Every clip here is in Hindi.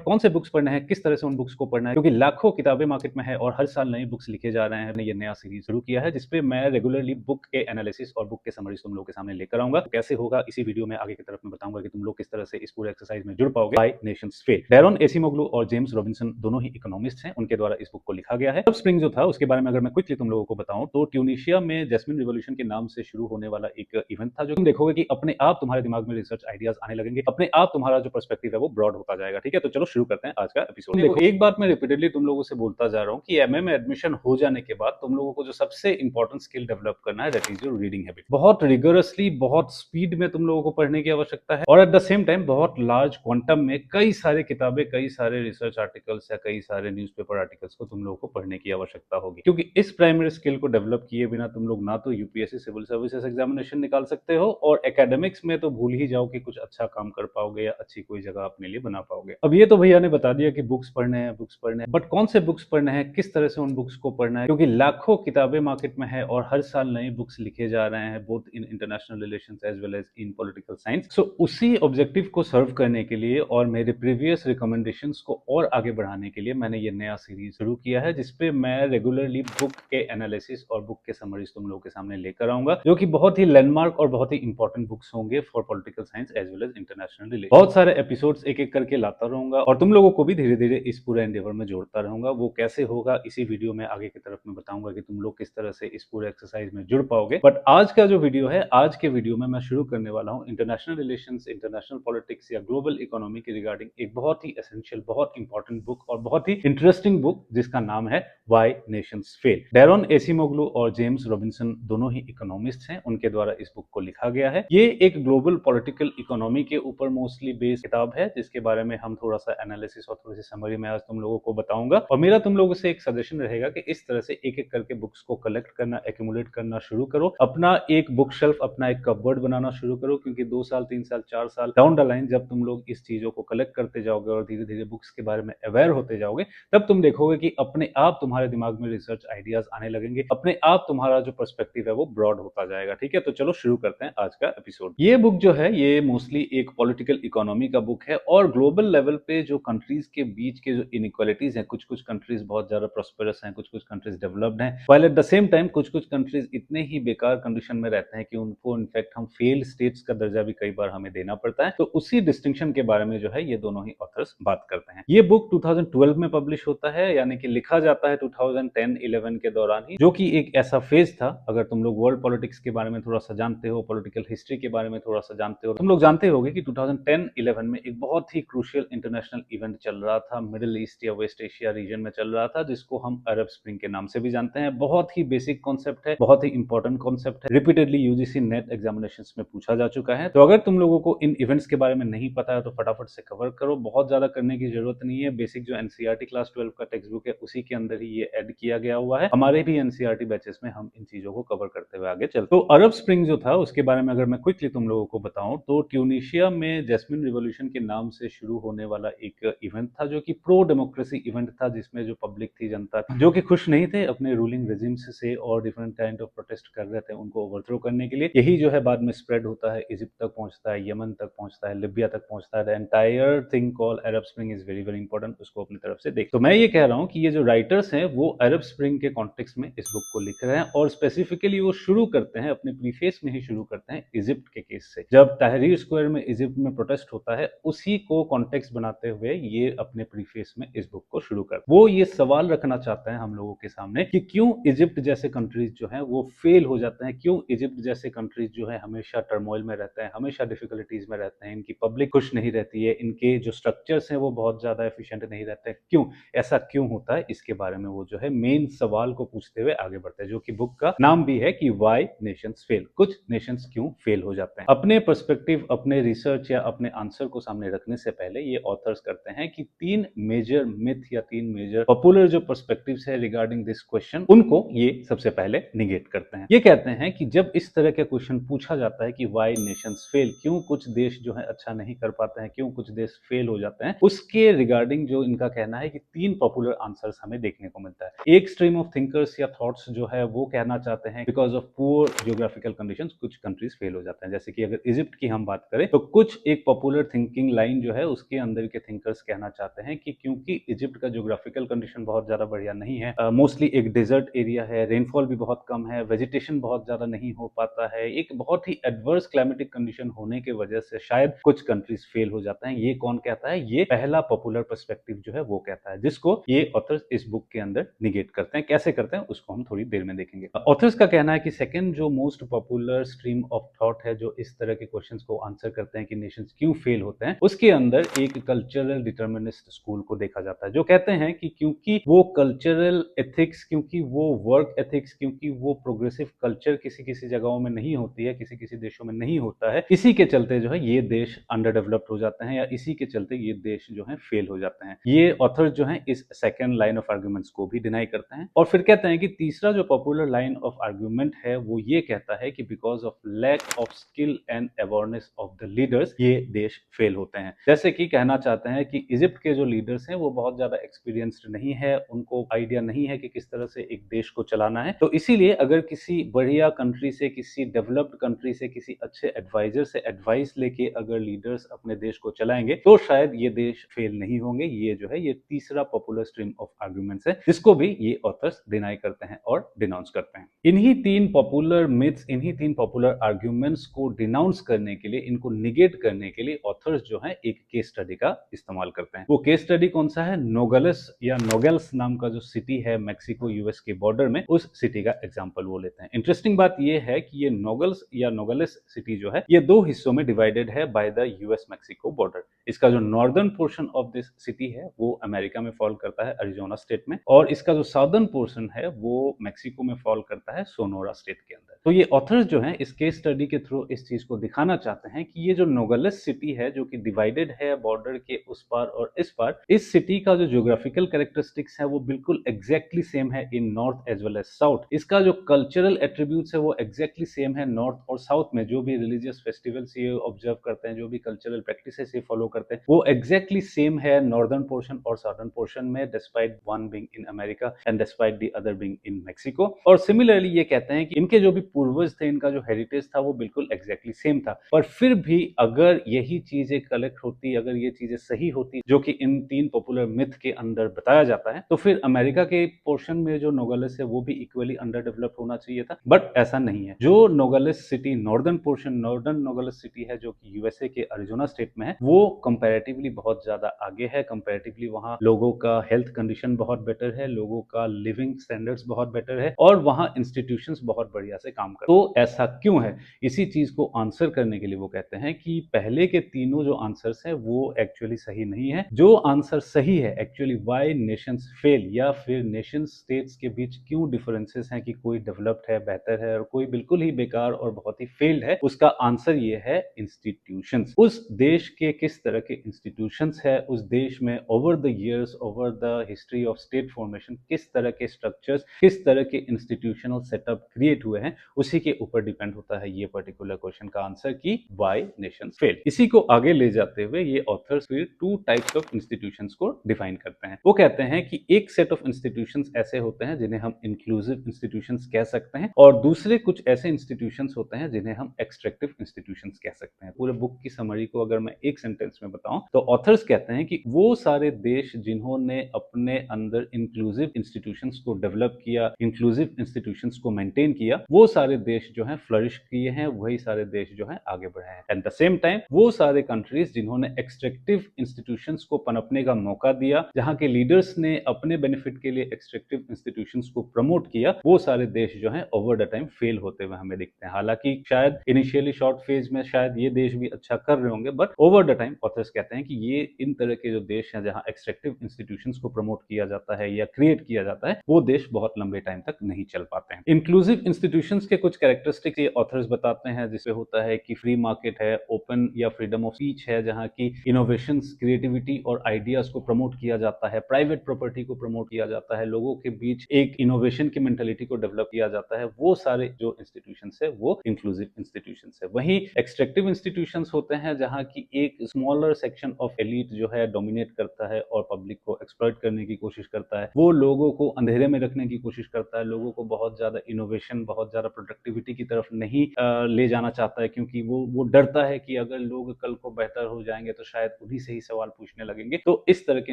कौन से बुक्स पढ़ने हैं, किस तरह से उन बुक्स को पढ़ना है, क्योंकि लाखों किताबें मार्केट में है और हर साल नई बुक्स लिखे जा रहे हैं। हमने ये नया सीरीज शुरू किया है जिसपे मैं रेगुलरली बुक के एनालिसिस और बुक के समरीज तुम लोगों के सामने लेकर आऊंगा। तो कैसे होगा इसी वीडियो में आगे की तरफ मैं बताऊंगा कि तुम लोग किस तरह से इस पूरे एक्सरसाइज में जुड़ पाओगे। व्हाई नेशंस फेल, डैरोन एसीमोग्लू और जेम्स रॉबिन्सन दोनों ही इकोनॉमिस्ट हैं, उनके द्वारा इस बुक को लिखा गया है। अरब स्प्रिंग जो था उसके बारे में अगर मैं क्विकली तुम लोगों को बताऊं तो ट्यूनीशिया में जैस्मिन रिवॉल्यूशन के नाम से शुरू होने वाला एक इवेंट था, जो तुम देखोगे कि अपने आप तुम्हारे दिमाग में रिसर्च आइडियाज आने लगेंगे, अपने आप तुम्हारा जो पर्सपेक्टिव है वो ब्रॉड होता जाएगा। ठीक है, तो चलो शुरू करते हैं आज का एपिसोड। देखो, एक बात मैं रिपीटेडली तुम लोगों से बोलता जा रहा हूँ कि एमए में एडमिशन हो जाने के बाद तुम लोगों को जो सबसे इंपॉर्टेंट स्किल डेवलप करना है, that is your reading habit. बहुत रिगोरसली, बहुत स्पीड में तुम लोगों को पढ़ने की आवश्यकता है और एट द सेम टाइम बहुत लार्ज क्वांटम में कई सारे किताबें, कई सारे रिसर्च आर्टिकल्स या कई सारे न्यूज़पेपर आर्टिकल्स को तुम लोगों को पढ़ने की आवश्यकता होगी, क्योंकि इस प्राइमरी स्किल को डेवलप किए बिना तुम लोग ना तो यूपीएससी सिविल सर्विसेज एग्जामिनेशन निकाल सकते हो और एकेडमिक्स में तो भूल ही जाओ कि कुछ अच्छा काम कर पाओगे या अच्छी कोई जगह अपने लिए बना पाओगे। अब ये तो भैया ने बता दिया कि बुक्स पढ़ने हैं, बुक्स पढ़ने हैं, बट कौन से बुक्स पढ़ने हैं, किस तरह से उन बुक्स को पढ़ना है, क्योंकि लाखों किताबें मार्केट में है और हर साल नई बुक्स लिखे जा रहे हैं, both in international relations as well as in political science. So उसी ऑब्जेक्टिव को सर्व करने के लिए और मेरे प्रीवियस रिकमेंडेशंस को और आगे बढ़ाने के लिए मैंने ये नया सीरीज शुरू किया है, जिसपे मैं रेगुलरली बुक के एनालिसिस और बुक के समरीज तुम लोगों के सामने लेकर आऊंगा, जो कि बहुत ही लैंडमार्क और बहुत ही इंपॉर्टेंट बुक्स होंगे for political science as well as international relation. बहुत सारे एपिसोड्स एक एक करके लाता रहूंगा और तुम लोगों को भी धीरे धीरे इस पूरे एंडेवर में जोड़ता रहूंगा। वो कैसे होगा इसी वीडियो में आगे की तरफ मैं बताऊंगा कि तुम लोग किस तरह से इस पूरे एक्सरसाइज में जुड़ पाओगे। बट आज का जो वीडियो है, आज के वीडियो में मैं शुरू करने वाला हूँ इंटरनेशनल रिलेशंस, इंटरनेशनल पॉलिटिक्स या ग्लोबल इकोनॉमी के रिगार्डिंग एक बहुत ही एसेंशियल, बहुत इंपॉर्टेंट बुक और बहुत ही इंटरेस्टिंग बुक जिसका नाम है व्हाई नेशंस फेल। डैरोन एसीमोग्लू और जेम्स रॉबिन्सन दोनों ही इकोनॉमिस्ट हैं, उनके द्वारा इस बुक को लिखा गया है। ये एक ग्लोबल पॉलिटिकल इकोनॉमी के ऊपर मोस्टली बेस्ड किताब है, जिसके बारे में हम थोड़ा सा एनालिसिस और थोड़ी सी समरी में आज तुम लोगों को बताऊंगा। और मेरा तुम लोगों से एक सजेशन रहेगा कि इस तरह से एक एक करके बुक्स को कलेक्ट करना, एक्यूमुलेट करना शुरू करो। अपना एक बुक शेल्फ, अपना एक कपबोर्ड बनाना शुरू करो, क्योंकि 2 साल, 3 साल, 4 साल डाउन द लाइन जब तुम लोग इस चीजों को कलेक्ट करते जाओगे और धीरे धीरे बुक्स के बारे में अवेयर होते जाओगे, तब तुम देखोगे कि अपने आप तुम्हारे दिमाग में रिसर्च आइडियाज आने लगेंगे, अपने आप तुम्हारा जो पर्सपेक्टिव है वो ब्रॉड होता जाएगा। ठीक है, तो चलो शुरू करते हैं आज का एपिसोड। ये बुक जो है ये मोस्टली एक पॉलिटिकल इकोनॉमी का बुक है और ग्लोबल लेवल पे जो कंट्रीज के बीच के जो इनइक्वालिटीज हैं, कुछ कुछ कंट्रीज बहुत ज्यादा प्रॉस्पेरस हैं, कुछ कुछ कंट्रीज डेवलप्ड हैं, while at the same time कुछ कुछ कंट्रीज इतने ही बेकार कंडीशन में रहते हैं कि उनको इनफैक्ट हम फेल्ड स्टेट्स का दर्जा भी कई बार हमें देना पड़ता है। तो उसी डिस्टिंक्शन के बारे में जो है ये दोनों ही ऑथर्स बात करते हैं। ये बुक 2012 में पब्लिश होता है, यानी कि लिखा जाता है 2010-11 के दौरान ही, जो कि एक ऐसा फेज था, अगर तुम लोग वर्ल्ड पॉलिटिक्स के बारे में थोड़ा सा जानते हो, पॉलिटिकल हिस्ट्री के बारे में थोड़ा सा जानते हो, तुम लोग जानते होगे कि 2010-11 में एक बहुत ही क्रूशियल इंटरनेशनल इवेंट चल रहा था, मिडिल ईस्ट या वेस्ट एशिया रीजन में चल रहा था, जिसको हम अरब स्प्रिंग के नाम से भी जानते हैं। बहुत ही बेसिक कॉन्सेप्ट है, बहुत ही इंपॉर्टेंट कॉन्सेप्ट है, रिपीटेडली यूजीसी नेट एग्जामिनेशंस में पूछा जा चुका है। तो अगर तुम लोगों को इन इवेंट्स के बारे में नहीं पता है तो फटाफट से कवर करो, बहुत ज्यादा करने की जरूरत नहीं है। बेसिक जो एनसीईआरटी क्लास 12 का टेक्स्ट बुक है उसी के अंदर ही ये ऐड किया गया हुआ है। हमारे भी एनसीईआरटी बैचेस में हम इन चीजों को कवर करते हुए आगे चलते। तो अरब स्प्रिंग जो था उसके बारे में अगर मैं क्विकली तुम लोगों को बताऊं तो ट्यूनीशिया में जैस्मिन रिवॉल्यूशन के नाम से शुरू होने वाला एक इवेंट था, जो कि प्रो डेमोक्रेसी इवेंट था, जिसमें जो पब्लिक थी, जनता जो कि खुश नहीं थे अपने रूलिंग रेजिम्स से और डिफरेंट काइंड ऑफ प्रोटेस्ट कर रहे थे उनको ओवरथ्रो करने के लिए। यही जो है बाद में स्प्रेड होता है, इजिप्ट तक पहुंचता है, यमन तक पहुंचता है, लिबिया तक पहुंचता है। The entire thing call Arab spring is very very important, उसको अपनी तरफ से देख। तो मैं ये कह रहा हूँ कि ये जो राइटर्स हैं वो अरब स्प्रिंग के कॉन्टेक्स्ट में इस बुक को लिख रहे हैं और स्पेसिफिकली वो शुरू करते हैं, अपने प्रीफेस में ही शुरू करते हैं इजिप्ट के केस से। जब तहरीर स्क्वायर में इजिप्ट में प्रोटेस्ट होता है, उसी को कॉन्टेक्स्ट बनाते हुए ये अपने प्रीफेस में इस बुक को शुरू करते हैं। वो ये सवाल रखना चाहते हैं हम लोगों के सामने कि क्यों इजिप्ट जैसे कंट्रीज जो है वो फेल हो जाते हैं, क्यों इजिप्ट जैसे कंट्रीज जो है हमेशा टर्मोइल में रहते हैं, हमेशा डिफिकल्टीज में रहते हैं, इनकी पब्लिक खुश नहीं रहती है, इनके जो स्ट्रक्चर्स हैं वो बहुत ज्यादा एफिशिएंट नहीं रहते हैं, क्यों ऐसा क्यों होता है, इसके बारे में वो जो है मेन सवाल को पूछते हुए आगे बढ़ते हैं, जो कि बुक का नाम भी है कि व्हाई नेशंस फेल, कुछ नेशंस क्यों फेल हो जाते हैं। अपने पर्सपेक्टिव, अपने रिसर्च या अपने आंसर को सामने रखने से पहले ये ऑथर्स करते हैं कि 3 मेजर मिथ या 3 मेजर पॉपुलर जो पर्सपेक्टिव्स है रिगार्डिंग दिस क्वेश्चन, उनको ये सबसे पहले निगेट करते हैं। ये कहते हैं कि जब इस तरह का क्वेश्चन पूछा जाता है कि व्हाई नेशंस फेल, क्यों कुछ देश जो है अच्छा नहीं कर पाते हैं, क्यों कुछ देश फेल हो जाते हैं, उसके रिगार्डिंग जो इनका कहना है कि 3 पॉपुलर आंसर्स हमें देखने को मिलता है। एक स्ट्रीम ऑफ थिंकर्स या थॉट्स जो है वो कहना चाहते हैं because of poor geographical conditions कुछ कंट्रीज फेल हो जाते हैं। जैसे कि अगर इजिप्ट की हम बात करें तो कुछ एक पॉपुलर थिंकिंग लाइन जो है उसके अंदर के थिंकर्स कहना चाहते हैं कि क्योंकि इजिप्ट का ज्योग्राफिकल कंडीशन बहुत ज़्यादा बढ़िया नहीं है, मोस्टली एक डेजर्ट एरिया है, रेनफॉल भी बहुत कम है, वेजिटेशन बहुत ज़्यादा नहीं हो पाता है, एक बहुत ही एडवर्स क्लाइमेटिक कंडीशन होने की वजह से शायद कुछ कंट्रीज फेल हो जाता है। ये कौन कहता है? ये पहला पॉपुलर पर्सपेक्टिव जो है वो कहता है, जिसको ये ऑथर्स इस बुक के अंदर निगेट करते हैं। कैसे करते हैं उसको हम थोड़ी देर में देखेंगे। ऑथर्स का कहना है कि सेकंड जो most popular stream of thought है जो इस तरह के क्वेश्चंस को आंसर करते हैं कि नेशंस क्यों फेल होते हैं, उसके अंदर एक कल्चरल डिटर्मिनिस्ट स्कूल को देखा जाता है, जो कहते हैं कि क्योंकि वो कल्चरल एथिक्स, क्योंकि वो वर्क एथिक्स, क्योंकि वो प्रोग्रेसिव कल्चर किसी किसी जगहों में नहीं होती है, किसी किसी देशों में नहीं होता है, इसी के चलते जो है ये देश अंडर डेवलप्ड हो जाते हैं, या इसी के चलते ये देश जो है फेल हो जाते हैं। ये ऑथर्स जो है इस सेकंड लाइन ऑफ आर्गुमेंट्स को भी डिनाई करते हैं, और फिर कहते हैं कि तीसरा जो पॉपुलर लाइन ऑफ आर्गुमेंट है वो ये कहता है कि because of lack of skill and awareness of the leaders ये देश फेल होते हैं। जैसे कि कहना चाहते हैं कि इजिप्ट के जो लीडर्स हैं वो बहुत ज्यादा एक्सपीरियंस्ड नहीं है, उनको आइडिया नहीं है कि किस तरह से एक देश को चलाना है, तो इसीलिए अगर किसी बढ़िया कंट्री से, किसी डेवलप्ड कंट्री से, किसी अच्छे एडवाइजर से एडवाइस लेके अगर लीडर्स अपने देश को चलाएंगे तो शायद ये देश फेल नहीं होंगे। ये जो है ये तीसरा पॉपुलर स्ट्रीम ऑफ आर्गुमेंट्स है, जिसको भी ये ऑथर्स डिनाई करते हैं और डिनाउंस करते हैं। इन्हीं तीन पॉपुलर मिथ्स, इन्हीं तीन पॉपुलर आर्गुमेंट्स को डिनाउंस करने के लिए, इनको निगेट करने के लिए ऑथर्स जो है एक केस स्टडी का इस्तेमाल करते हैं। वो केस स्टडी कौन सा है? नोगेल्स या नोगेल्स नाम का जो सिटी है मैक्सिको यूएस के बॉर्डर में, उस सिटी का एग्जांपल वो लेते हैं। इंटरेस्टिंग बात ये है कि ये नोगेल्स या नोगेलिस सिटी जो है ये दो हिस्सों में डिवाइडेड है by the US Mexico border. इसका जो northern portion of this city है वो अमेरिका में फॉल करता है, अरिजोना स्टेट में, और इसका जो साउदर्न पोर्शन है वो मैक्सिको में फॉल करता है, सोनोरा स्टेट के अंदर। तो ये ऑथर्स जो हैं इस केस स्टडी के थ्रू इस चीज को दिखाना चाहते हैं कि ये जो नोगेलिस सिटी है जो कि डिवाइडेड है बॉर्डर के उस पार और इस पार, इस सिटी का जो ज्योग्राफिकल कैरेक्टरिस्टिक्स है वो बिल्कुल एग्जैक्टली सेम है in north as well as south. इसका जो कल्चरल एट्रीब्यूट्स है वो एग्जैक्टली सेम है नॉर्थ और साउथ में। जो भी रिलीजियस फेस्टिवल्स ये ऑब्जर्व करते हैं, जो भी कल्चरल प्रैक्टिसेस ये फॉलो करते हैं, वो एग्जैक्टली सेम है नॉर्दर्न पोर्शन और साउदर्न पोर्शन में, despite one being in America and despite the other being in Mexico. और सिमिलरली ये कहते हैं कि इनके जो भी पूर्वज थे, इनका जो हेरिटेज था वो बिल्कुल एग्जैक्टली सेम था। पर फिर भी अगर यही चीजें कलेक्ट होती, अगर ये चीजें सही होती जो कि इन तीन पॉपुलर मिथ के अंदर बताया जाता है, तो फिर अमेरिका के पोर्शन में जो नोगेलिस है वो भी इक्वली अंडर डेवलप्ड होना चाहिए था। बट ऐसा नहीं है। जो Nogales city northern portion, northern Nogales city है जो कि यूएसए के अरिजोना स्टेट में है, वो कंपैरेटिवली बहुत ज्यादा आगे है। कंपैरेटिवली वहां लोगों का हेल्थ कंडीशन बहुत बेटर है, लोगों का लिविंग स्टैंडर्ड्स बहुत बेटर है, और वहां इंस्टीट्यूशंस बहुत बढ़िया से काम करते हैं। तो ऐसा क्यों है? इसी चीज को आंसर करने के लिए वो कहते हैं कि पहले के तीनों जो आंसर्स हैं वो एक्चुअली सही नहीं है। जो आंसर सही है एक्चुअली व्हाई नेशंस फेल, या फिर नेशन स्टेट्स के बीच क्यों डिफरेंसेस हैं कि कोई डेवलप्ड है, बेहतर है, और कोई बिल्कुल ही बेकार और बहुत ही फेल्ड है, उसका आंसर ये है इंस्टीट्यूशंस। उस देश के किस तरह के इंस्टीट्यूशंस है, उस देश में over the years, over the history of state formation किस तरह के स्ट्रक्चर्स, किस तरह के इंस्टीट्यूशनल सेटअप क्रिएट हुए हैं, उसी के ऊपर डिपेंड होता है ये पर्टिकुलर क्वेश्चन का आंसर कि व्हाई नेशंस फेल। इसी को आगे ले जाते हुए ये ऑथर्स फिर टू टाइप्स ऑफ इंस्टीट्यूशंस को डिफाइन करते हैं। वो कहते हैं कि एक सेट ऑफ इंस्टीट्यूशंस ऐसे होते हैं जिन्हें हम इंक्लूसिव इंस्टीट्यूशंस कह सकते हैं, और दूसरे कुछ ऐसे इंस्टीट्यूशंस होते हैं जिन्हें हम एक्सट्रैक्टिव इंस्टीट्यूशंस कह सकते हैं। पूरे बुक की समरी को अगर मैं एक सेंटेंस में बताऊं तो ऑथर्स कहते हैं कि वो सारे देश जिन्होंने अपने अंदर इंक्लूसिव इंस्टीट्यूशंस को डेवलप किया, इंक्लूसिव इंस्टीट्यूशंस को मेंटेन किया, वो सारे देश जो हैं फ्लरिश किए हैं, वही सारे देश जो हैं आगे बढ़े हैं। एट द सेम टाइम वो सारे कंट्रीज जिन्होंने एक्सट्रैक्टिव इंस्टीट्यूशंस को पनपने का मौका दिया, जहां के लीडर्स ने अपने बेनिफिट के लिए एक्सट्रैक्टिव इंस्टीट्यूशंस को प्रमोट किया, वो सारे देश जो हैं ओवर द टाइम फेल होते हुए हमें दिखते हैं। हालांकि शायद इनिशियली शॉर्ट फेज में शायद ये देश भी अच्छा कर रहे होंगे, but over the time authors कहते हैं कि ये इन तरह के जो देश हैं जहां एक्सट्रैक्टिव इंस्टीट्यूशंस को प्रमोट किया जाता है या क्रिएट किया जाता है, वो देश बहुत लंबे टाइम तक नहीं चल पाते हैं। इंक्लूसिव इंस्टीट्यूशंस के कुछ कैरेक्टरिस्टिक्स ये ऑथर्स बताते हैं, जिसमें होता है कि फ्री मार्केट है, ओपन या फ्रीडम ऑफ स्पीच है, जहां की इनोवेशंस, क्रिएटिविटी और आइडियाज को प्रमोट किया जाता है, प्राइवेट प्रॉपर्टी को प्रमोट किया जाता है, लोगों के बीच एक इनोवेशन की मेंटालिटी को डेवलप किया जाता है। वो सारे जो इंस्टीट्यूशंस है वो इंक्लूसिव इंस्टीट्यूशंस है। वहीं एक्सट्रैक्टिव इंस्टीट्यूशंस होते हैं जहां की एक स्मॉलर सेक्शन ऑफ एलीट जो है डोमिनेट करता है और पब्लिक को एक्सप्लॉइट करने की कोशिश करता है, वो लोगों को अंधेरे में रखने की कोशिश करता है, लोगों को बहुत ज्यादा इनोवेशन, बहुत ज्यादा प्रोडक्टिविटी की तरफ नहीं ले जाना चाहता है, क्योंकि वो डरता है कि अगर लोग कल को बेहतर हो जाएंगे तो शायद उन्हीं से ही सवाल पूछने लगेंगे। तो इस तरह के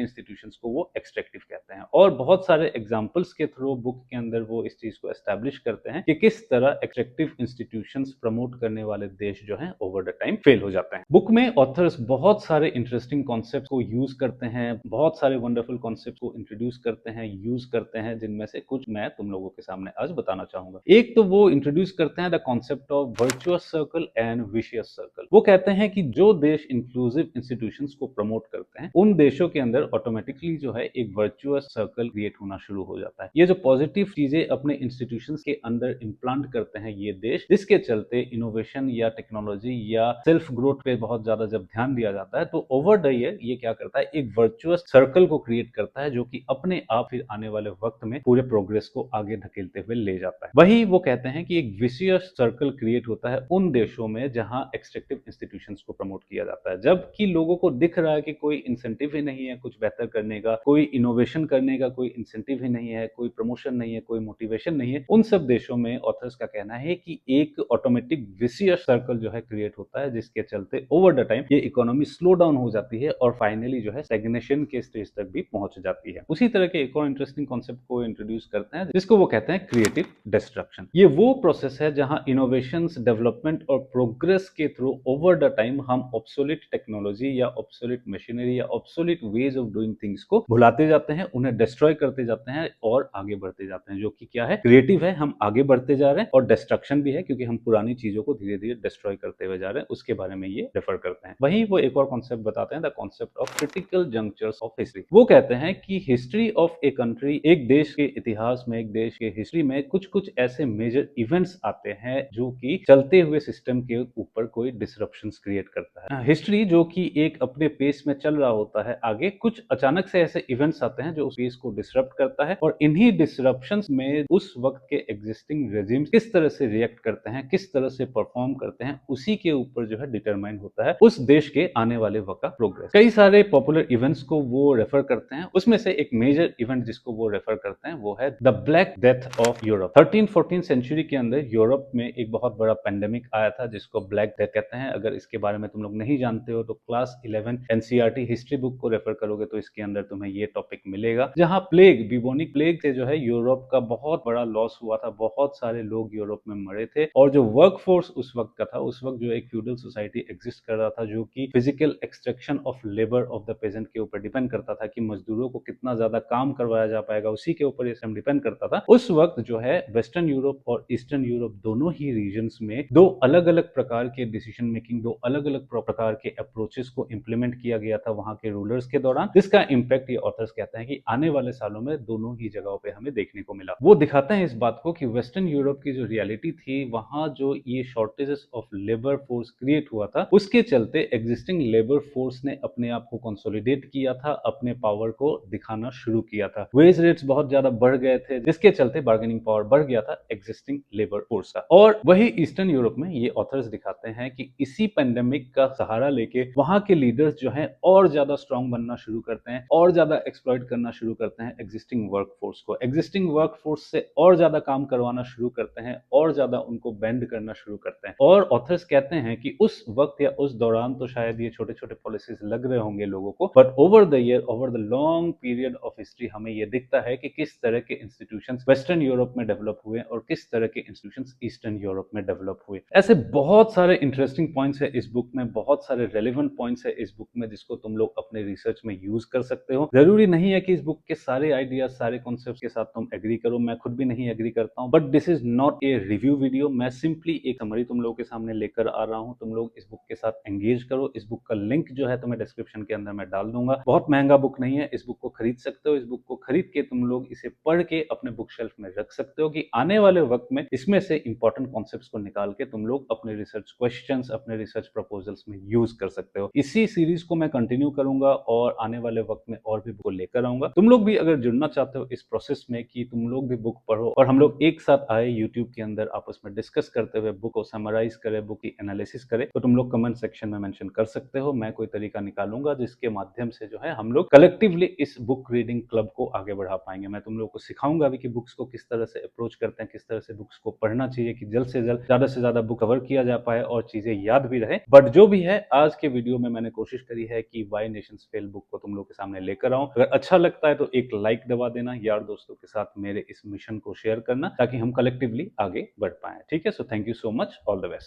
इंस्टीट्यूशंस को वो एक्सट्रैक्टिव कहते हैं, और बहुत सारे एग्जाम्पल्स के थ्रू बुक के अंदर वो इस चीज को एस्टैब्लिश करते हैं कि किस तरह एक्सट्रैक्टिव इंस्टीट्यूशंस प्रमोट करने वाले देश जो हैं ओवर द टाइम फेल हो जाते हैं। बुक में ऑथर्स बहुत सारे इंटरेस्टिंग कॉन्सेप्ट को यूज करते हैं, बहुत सारे वंडरफुल कॉन्सेप्ट को इंट्रोड्यूस करते हैं, यूज करते हैं, जिनमें से कुछ मैं तुम लोगों के सामने आज बताना चाहूंगा। एक तो वो इंट्रोड्यूस करते हैं the concept of virtuous circle and vicious circle. वो कहते हैं कि जो देश इंक्लूसिव इंस्टीट्यूशंस को प्रमोट करते हैं उन देशों के अंदर ऑटोमेटिकली जो है एक वर्चुअस सर्कल क्रिएट होना शुरू हो जाता है। ये जो पॉजिटिव चीजें अपने इंस्टीट्यूशंस के अंदर इम्प्लांट करते हैं ये देश, जिसके चलते इनोवेशन या टेक्नोलॉजी या सेल्फ ग्रोथ पे बहुत ज्यादा जब ध्यान दिया जाता है तो ओवर द ईयर ये क्या करता है, एक वर्चुअस सर्कल को क्रिएट करता है, जो कि अपने आप फिर आने वाले वक्त में पूरे प्रोग्रेस को आगे धकेलते हुए ले जाता है। वही वो कहते हैं कि एक विशियस सर्कल क्रिएट होता है उन देशों में जहां एक्सट्रैक्टिव इंस्टीट्यूशंस को प्रमोट किया जाता है, जबकि लोगों को दिख रहा है कि कोई इंसेंटिव ही नहीं है कुछ बेहतर करने का, कोई इनोवेशन करने का कोई इंसेंटिव ही नहीं है, कोई प्रमोशन नहीं है, कोई मोटिवेशन नहीं है। उन सब देशों में ऑथर्स का कहना है कि एक ऑटोमेटिक विशियस सर्कल जो है क्रिएट होता है, जिसके चलते ओवर द टाइम ये इकोनॉमी स्लो डाउन हो जाती है और फाइनली जो है स्टैग्नेशन के स्टेज तक भी पहुंच जाती है। उसी तरह के एक और इंटरेस्टिंग कॉन्सेप्ट को इंट्रोड्यूस करते हैं जिसको वो कहते हैं क्रिएटिव डिस्ट्रक्शन। ये वो प्रोसेस है जहां इनोवेशंस, डेवलपमेंट और प्रोग्रेस के थ्रू ओवर द टाइम हम ऑब्सोलीट टेक्नोलॉजी या ऑब्सोलीट मशीनरी या obsolete ways of doing things को भुलाते जाते हैं, उन्हें डिस्ट्रॉय करते जाते हैं और आगे बढ़ते जाते हैं, जो कि क्या है, क्रिएटिव है, हम आगे बढ़ते जा रहे हैं, और डिस्ट्रक्शन भी है क्योंकि हम पुरानी चीजों को धीरे धीरे डिस्ट्रॉय करते हुए जा रहे हैं। उसके बारे में ये रेफर करते हैं। वहीं वो एक और कॉन्सेप्ट बताते हैं, the concept of critical junctures of history. वो कहते हैं कि हिस्ट्री ऑफ ए कंट्री, एक देश के इतिहास में, एक देश के हिस्ट्री में कुछ कुछ ऐसे मेजर इवेंट्स आते हैं जो कि चलते हुए सिस्टम के ऊपर कोई डिसरप्शंस क्रिएट करता है। हिस्ट्री जो कि एक अपने पेस में चल रहा होता है आगे, कुछ अचानक से ऐसे इवेंट्स आते हैं जो उस पेस को डिसरप्ट करता है, और इन्हीं डिसरप्शंस में उस वक्त के एग्जिस्टिंग रेजिम्स किस तरह से रिएक्ट करते हैं, किस तरह से परफॉर्म करते हैं, उसी के ऊपर जो है डिटरमाइन होता है उस देश के आने वाले वक्त का प्रोग्रेस। कई सारे पॉपुलर इवेंट्स को वो रेफर करते हैं, उसमें से एक मेजर इवेंट जिसको वो रेफर करते हैं वो है the black death of Europe. 13-14 century के अंदर यूरोप में एक बहुत बड़ा पेंडेमिक आया था जिसको ब्लैक डेथ कहते हैं। अगर इसके बारे में तुम लोग नहीं जानते हो तो क्लास 11 एनसीईआरटी हिस्ट्री बुक को रेफर करोगे तो इसके अंदर तुम्हें ये टॉपिक मिलेगा, जहां प्लेग, बिबोनिक प्लेग से जो है यूरोप का बहुत बड़ा लॉस हुआ था, बहुत सारे लोग यूरोप में मरे थे, और जो वर्क फोर्स उस वक्त का था, उस वक्त जो एक फ्यूडल सोसाइटी एग्जिस्ट कर रहा था जो कि physical extraction of labour of the peasant के ऊपर डिपेंड करता था कि मजदूरों को कितना ज्यादा काम करवाया जा पाएगा, उसी के ऊपर ये सब डिपेंड करता था। उस वक्त जो है वेस्टर्न यूरोप और ईस्टर्न यूरोप दोनों ही रीजन्स में दो अलग अलग प्रकार के डिसीजन मेकिंग, दो अलग अलग प्रकार के अप्रोचेस को इंप्लीमेंट किया गया था वहां के रूलर्स के दौरान, जिसका इंपैक्ट ये ऑथर्स कहते हैं कि आने वाले सालों में दोनों ही जगहों पे हमें देखने को मिला। वो दिखाते हैं इस बात को कि वेस्टर्न यूरोप की जो रियलिटी थी, वहां जो ये shortages of labour force create हुआ था, उसके चलते एग्जिस्टिंग लेबर फोर्स ने अपने आप को कंसोलिडेट किया था, अपने पावर को दिखाना शुरू किया था। वेज रेट्स बहुत ज्यादा बढ़ गए थे, जिसके चलते बार्गेनिंग पावर बढ़ गया था एग्जिस्टिंग लेबर फोर्स का। और वही ईस्टर्न यूरोप में ये ऑथर्स दिखाते हैं कि इसी पेंडेमिक का सहारा लेके वहां के लीडर्स जो हैं और ज्यादा स्ट्रांग बनना शुरू करते हैं, और ज्यादा एक्सप्लॉइट करना शुरू करते हैं एग्जिस्टिंग वर्क फोर्स को, एग्जिस्टिंग वर्क फोर्स से और ज्यादा काम करवाना शुरू करते हैं, और ज्यादा उनको बेंड करना शुरू करते हैं। और ऑथर्स कहते हैं कि उस वक्त या उस दौरान तो शायद ये छोटे छोटे पॉलिसीज लग रहे होंगे लोगों को, but over the year, over the long period of history हमें ये दिखता है कि किस तरह के इंस्टीट्यूशंस वेस्टर्न यूरोप में डेवलप हुए और किस तरह के इंस्टीट्यूशंस ईस्टर्न यूरोप में डेवलप हुए। ऐसे बहुत सारे इंटरेस्टिंग पॉइंट्स है इस बुक में, बहुत सारे रेलेवेंट पॉइंट्स है इस बुक में जिसको तुम लोग अपने रिसर्च में यूज कर सकते हो। जरूरी नहीं है कि इस बुक के सारे आइडियाज, सारे कॉन्सेप्ट्स के साथ तुम एग्री करो, मैं खुद भी नहीं एग्री करता हूं, but this is not a review video. मैं सिंपली एक समरी तुम लोगों के सामने लेकर आ रहा हूं, तुम लोग इस बुक के साथ एंगेज करो। इस बुक का लिंक जो है तुम्हें डिस्क्रिप्शन के अंदर मैं डाल दूंगा। बहुत महंगा बुक नहीं है, इस बुक को खरीद सकते हो। इस बुक को खरीद के तुम लोग इसे पढ़ के अपने बुक शेल्फ में रख सकते हो कि आने वाले वक्त में इसमें से इंपॉर्टेंट कॉन्सेप्ट्स को निकाल के तुम लोग अपने रिसर्च क्वेश्चंस, अपने रिसर्च प्रपोजल्स में यूज कर सकते हो। इसी सीरीज को मैं कंटिन्यू करूंगा और आने वाले वक्त में और भी बुक को लेकर आऊंगा। तुम लोग भी अगर जुड़ना चाहते हो इस प्रोसेस में कि तुम लोग भी बुक पढ़ो और हम लोग एक साथ आए यूट्यूब के अंदर आपस में डिस्कस करते हुए बुक को समराइज करें, बुक की एनालिसिस करें, तो तुम लोग कमेंट सेक्शन में मेंशन कर सकते हो। मैं कोई तरीका निकालूंगा जिसके माध्यम से जो है हम लोग कलेक्टिवली इस बुक रीडिंग क्लब को आगे बढ़ा पाएंगे। मैं तुम लोग को सिखाऊंगा भी कि बुक्स को किस तरह से अप्रोच करते हैं, किस तरह से बुक बुक्स को पढ़ना चाहिए कि जल्द से जल्द ज्यादा से ज्यादा बुक कवर किया जा पाए और चीजें याद भी रहे। बट जो भी है, आज के वीडियो में मैंने कोशिश करी है कि वाई नेशंस फेल बुक को तुम लोग के सामने लेकर आऊं। अगर अच्छा लगता है तो एक लाइक दबा देना, यार दोस्तों के साथ मेरे इस मिशन को शेयर करना ताकि हम कलेक्टिवली आगे बढ़ पाए। ठीक है, so thank you so much, all the best.